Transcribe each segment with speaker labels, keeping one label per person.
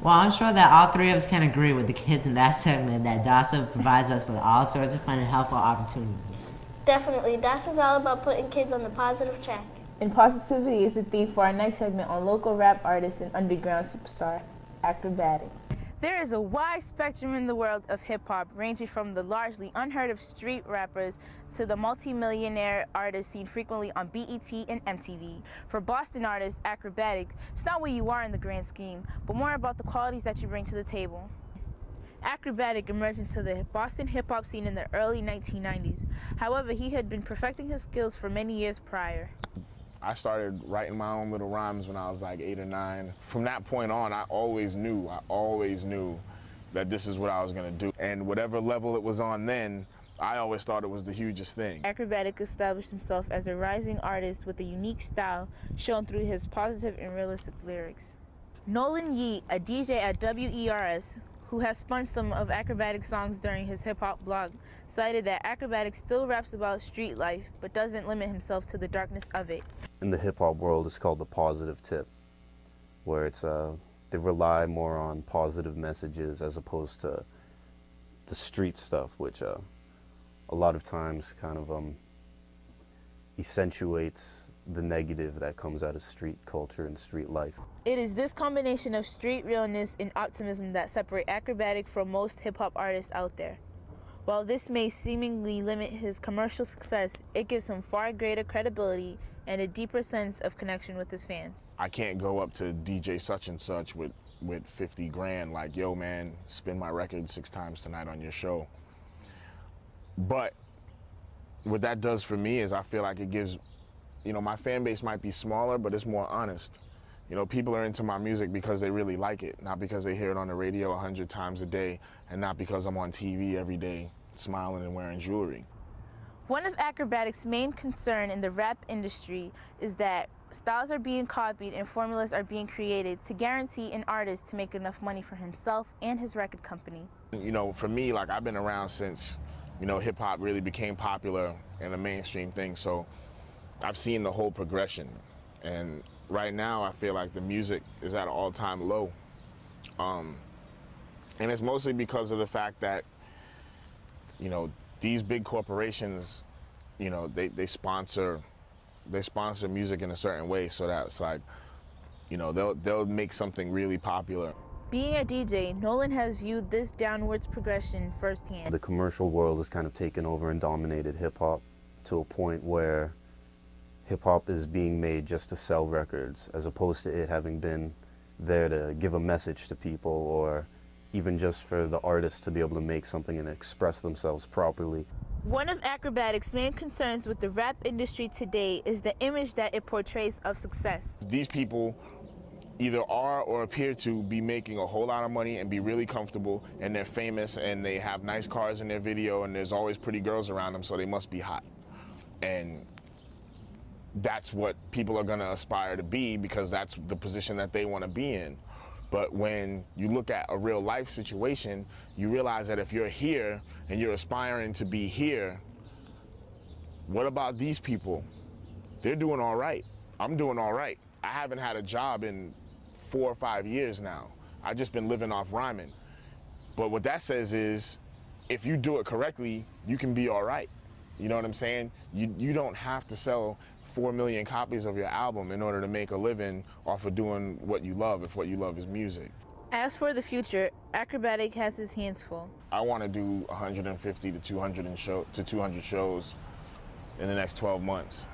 Speaker 1: Well, I'm sure that all three of us can agree with the kids in that segment that DASA provides us with all sorts of fun and helpful opportunities.
Speaker 2: Definitely. DASA is all about putting kids on the positive track.
Speaker 3: And positivity is the theme for our next segment on local rap artist and underground superstar, Akrobatik. There is a wide spectrum in the world of hip-hop, ranging from the largely unheard of street rappers to the multi-millionaire artists seen frequently on BET and MTV. For Boston artist Akrobatik, it's not what you are in the grand scheme, but more about the qualities that you bring to the table. Akrobatik emerged into the Boston hip-hop scene in the early 1990s. However, he had been perfecting his skills for many years prior.
Speaker 4: I started writing my own little rhymes when I was like 8 or 9. From that point on, I always knew that this is what I was gonna do. And whatever level it was on then, I always thought it was the hugest thing.
Speaker 3: Akrobatik established himself as a rising artist with a unique style shown through his positive and realistic lyrics. Nolan Yeat, a DJ at WERS, who has spun some of Akrobatik's songs during his hip-hop blog, cited that Akrobatik still raps about street life, but doesn't limit himself to the darkness of it.
Speaker 5: In the hip-hop world, it's called the positive tip, where it's they rely more on positive messages as opposed to the street stuff, which a lot of times kind of accentuates the negative that comes out of street culture and street life.
Speaker 3: It is this combination of street realness and optimism that separate Akrobatik from most hip-hop artists out there. While this may seemingly limit his commercial success, it gives him far greater credibility and a deeper sense of connection with his fans.
Speaker 4: I can't go up to DJ such and such with 50 grand like, yo man, spin my record 6 times tonight on your show. But what that does for me is I feel like it gives, you know, my fan base might be smaller, but it's more honest. You know, people are into my music because they really like it, not because they hear it on the radio 100 times a day, and not because I'm on TV every day smiling and wearing jewelry.
Speaker 3: One of Akrobatik's main concern in the rap industry is that styles are being copied and formulas are being created to guarantee an artist to make enough money for himself and his record company.
Speaker 4: You know, for me, like, I've been around since, you know, hip-hop really became popular and a mainstream thing, so I've seen the whole progression. And right now, I feel like the music is at an all-time low. And it's mostly because of the fact that, you know, these big corporations, you know, they sponsor music in a certain way, so that it's like, you know, they'll make something really popular.
Speaker 3: Being a DJ, Nolan has viewed this downwards progression firsthand.
Speaker 5: The commercial world has kind of taken over and dominated hip-hop to a point where hip-hop is being made just to sell records, as opposed to it having been there to give a message to people, or even just for the artists to be able to make something and express themselves properly.
Speaker 3: One of Akrobatik's main concerns with the rap industry today is the image that it portrays of success.
Speaker 4: These people either are or appear to be making a whole lot of money and be really comfortable, and they're famous and they have nice cars in their video and there's always pretty girls around them, so they must be hot. And that's what people are going to aspire to be because that's the position that they want to be in. But when you look at a real life situation, you realize that if you're here and you're aspiring to be here, what about these people? They're doing all right. I'm doing all right. I haven't had a job in 4 or 5 years now. I've just been living off rhyming. But what that says is, if you do it correctly, you can be all right. You know what I'm saying? You don't have to sell 4 million copies of your album in order to make a living off of doing what you love, if what you love is music.
Speaker 3: As for the future, Akrobatik has his hands full.
Speaker 4: I want to do 150 to 200 shows in the next 12 months.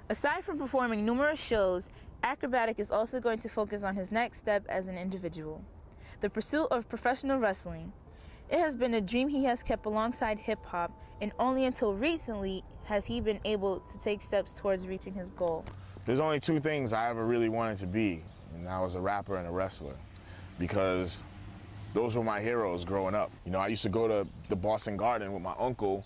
Speaker 3: Aside from performing numerous shows, Akrobatik is also going to focus on his next step as an individual, the pursuit of professional wrestling. It has been a dream he has kept alongside hip-hop, and only until recently has he been able to take steps towards reaching his goal.
Speaker 4: There's only 2 things I ever really wanted to be, and I was a rapper and a wrestler, because those were my heroes growing up. You know, I used to go to the Boston Garden with my uncle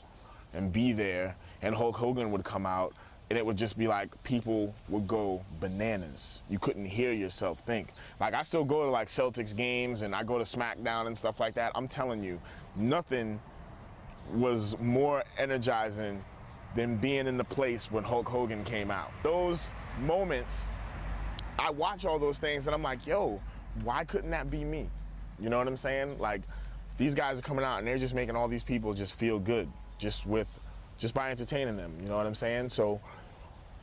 Speaker 4: and be there, and Hulk Hogan would come out, and it would just be like people would go bananas. You couldn't hear yourself think. Like, I still go to like Celtics games and I go to SmackDown and stuff like that. I'm telling you, nothing was more energizing than being in the place when Hulk Hogan came out. Those moments, I watch all those things and I'm like, yo, why couldn't that be me? You know what I'm saying? Like, these guys are coming out and they're just making all these people just feel good just by entertaining them. You know what I'm saying? So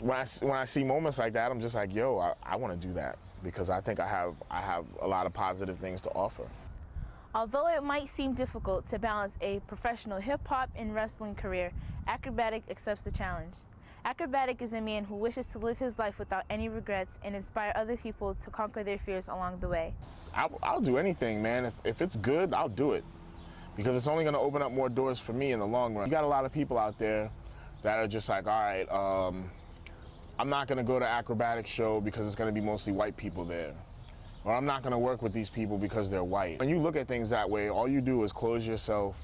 Speaker 4: when I see moments like that, I'm just like, yo, I want to do that because I think I have a lot of positive things to offer.
Speaker 3: Although it might seem difficult to balance a professional hip-hop and wrestling career, Akrobatik accepts the challenge. Akrobatik is a man who wishes to live his life without any regrets and inspire other people to conquer their fears along the way.
Speaker 4: I'll do anything, man. If it's good, I'll do it. Because it's only going to open up more doors for me in the long run. You got a lot of people out there that are just like, all right, I'm not going to go to Akrobatik show because it's going to be mostly white people there. Or I'm not going to work with these people because they're white. When you look at things that way, all you do is close yourself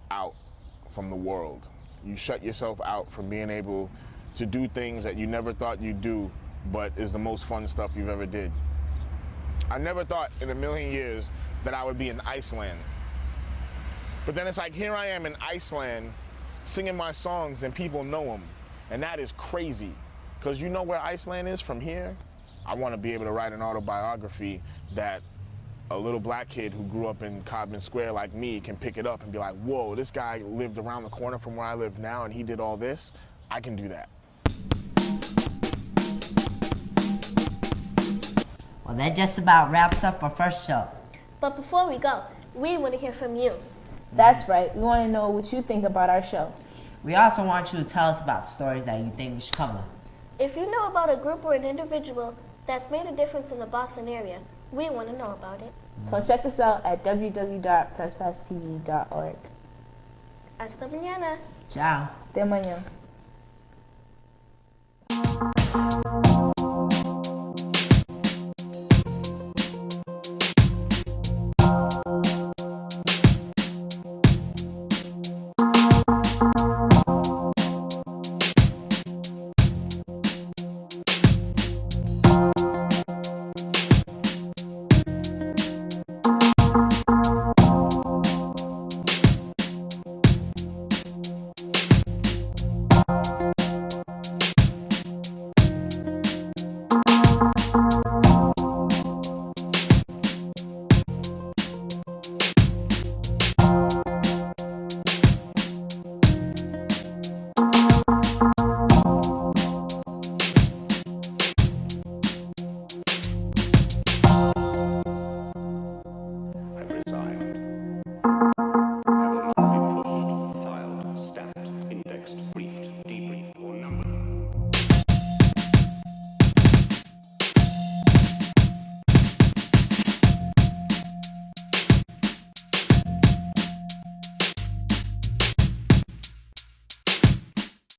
Speaker 4: out from the world. You shut yourself out from being able to do things that you never thought you'd do, but is the most fun stuff you've ever did. I never thought in a million years that I would be in Iceland. But then it's like, here I am in Iceland singing my songs and people know them. And that is crazy. Because you know where Iceland is from here? I want to be able to write an autobiography that a little black kid who grew up in Codman Square like me can pick it up and be like, whoa, this guy lived around the corner from where I live now and he did all this. I can do that.
Speaker 1: Well, that just about wraps up our first show.
Speaker 2: But before we go, we want to hear from you.
Speaker 3: That's right. We want to know what you think about our show.
Speaker 1: We also want you to tell us about stories that you think we should cover.
Speaker 2: If you know about a group or an individual that's made a difference in the Boston area, we want to know about it.
Speaker 3: So check us out at www.presspasstv.org.
Speaker 2: Hasta mañana.
Speaker 3: De
Speaker 1: Ciao.
Speaker 3: mañana.